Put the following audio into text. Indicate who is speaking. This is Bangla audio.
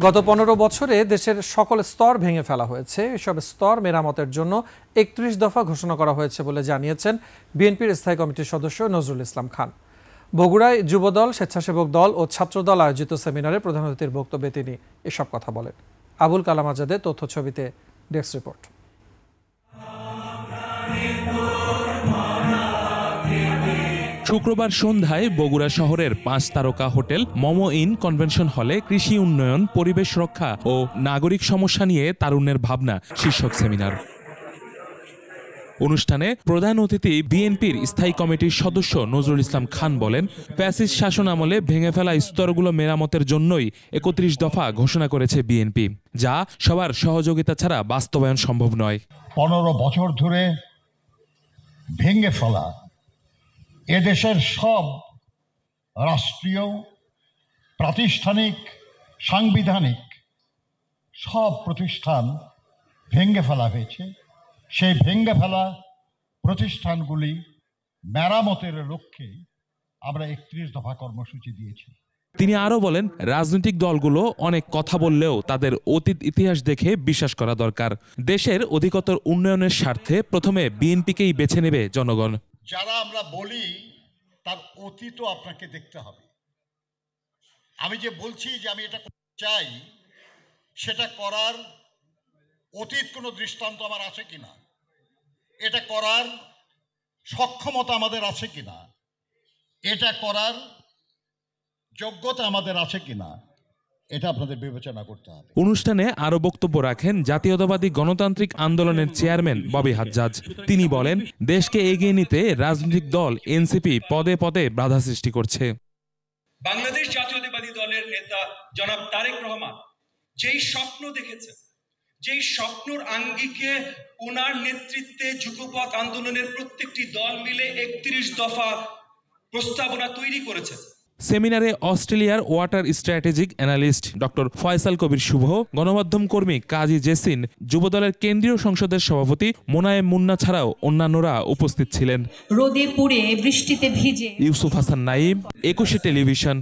Speaker 1: গত 15 বছরে দেশের সকল স্তর ভেঙে ফেলা হয়েছে। এসব স্তর মেরামতের জন্য 31 দফা ঘোষণা করা হয়েছে বলে জানিয়েছেন বিএনপির স্থায়ী কমিটির সদস্য নজরুল ইসলাম খান। বগুড়ায় যুবদল, স্বেচ্ছাসেবক দল ও ছাত্রদল আয়োজিত সেমিনারে প্রধান অতিথির বক্তব্যে তিনি এসব কথা বলেন। আবুল কালাম আজাদের তথ্য ছবিতে ডেস্ক রিপোর্ট।
Speaker 2: শুক্রবার সন্ধ্যায় বগুড়া শহরের 5 তারকা হোটেল মমো ইন কনভেনশন হলে কৃষি উন্নয়ন, পরিবেশ রক্ষা ও নাগরিক সমস্যা নিয়ে তারুণ্যের ভাবনা শীর্ষক সেমিনার অনুষ্ঠানে প্রধান অতিথি বিএনপির স্থায়ী কমিটির সদস্য নজরুল ইসলাম খান বলেন, ফ্যাসিস্ট শাসন আমলে ভেঙে ফেলা স্তরগুলো মেরামতের জন্যই 31 দফা ঘোষণা করেছে বিএনপি, যা সবার সহযোগিতা ছাড়া বাস্তবায়ন সম্ভব নয়।
Speaker 3: 15 বছর ধরে ভেঙে ফেলা এদেশের সব রাষ্ট্রীয়, প্রাতিষ্ঠানিক, সাংবিধানিক সব প্রতিষ্ঠান ভেঙে ফেলা হয়েছে। সেই ভেঙে ফেলা প্রতিষ্ঠানগুলি মেরামতের লক্ষ্যে আমরা 31 দফা কর্মসূচি দিয়েছি।
Speaker 2: তিনি আরো বলেন, রাজনৈতিক দলগুলো অনেক কথা বললেও তাদের অতীত ইতিহাস দেখে বিশ্বাস করা দরকার। দেশের অধিকতর উন্নয়নের স্বার্থে প্রথমে বিএনপিকেই বেছে নেবে জনগণ।
Speaker 3: যারা আমরা বলি তার অতীতও আপনাকে দেখতে হবে। আমি যে বলছি যে আমি এটা চাই, সেটা করার অতীত কোনো দৃষ্টান্ত আমার আছে কিনা, এটা করার সক্ষমতা আমাদের আছে কিনা, এটা করার যোগ্যতা আমাদের আছে কিনা, এটা আপনাদের বিবেচনা করতে হবে।
Speaker 2: অনুষ্ঠানে আরো বক্তব্য রাখেন জাতীয়তাবাদী গণতান্ত্রিক আন্দোলনের চেয়ারম্যান ববি হাজ্জাজ। তিনি বলেন, দেশকে এগিয়ে নিতে রাজনৈতিক দল এনসিপি পদে পদে বাধা সৃষ্টি করছে।
Speaker 4: বাংলাদেশ জাতীয়তাবাদী দলের নেতা জনাব তারেক রহমান যেই স্বপ্ন দেখেছেন, যেই স্বপ্নর আঙ্গিকে ওনার নেতৃত্বে যুগপৎ আন্দোলনের প্রত্যেকটি দল মিলে 31 দফা প্রস্তাবনা তৈরি করেছে।
Speaker 2: সেমিনারে অস্ট্রেলিয়ার water strategic analyst doctor Faisal Kabir Shuvo, গণমাধ্যম কর্মী কাজী জেসিন, যুবদলের কেন্দ্রীয় সংসদের সভাপতি মোনায়েম মুন্না ছাড়াও অন্যান্যরা উপস্থিত ছিলেন।
Speaker 5: রোদে পুড়ে বৃষ্টিতে ভিজে
Speaker 2: ইউসুফ হাসান নাইম, 21 টেলিভিশন।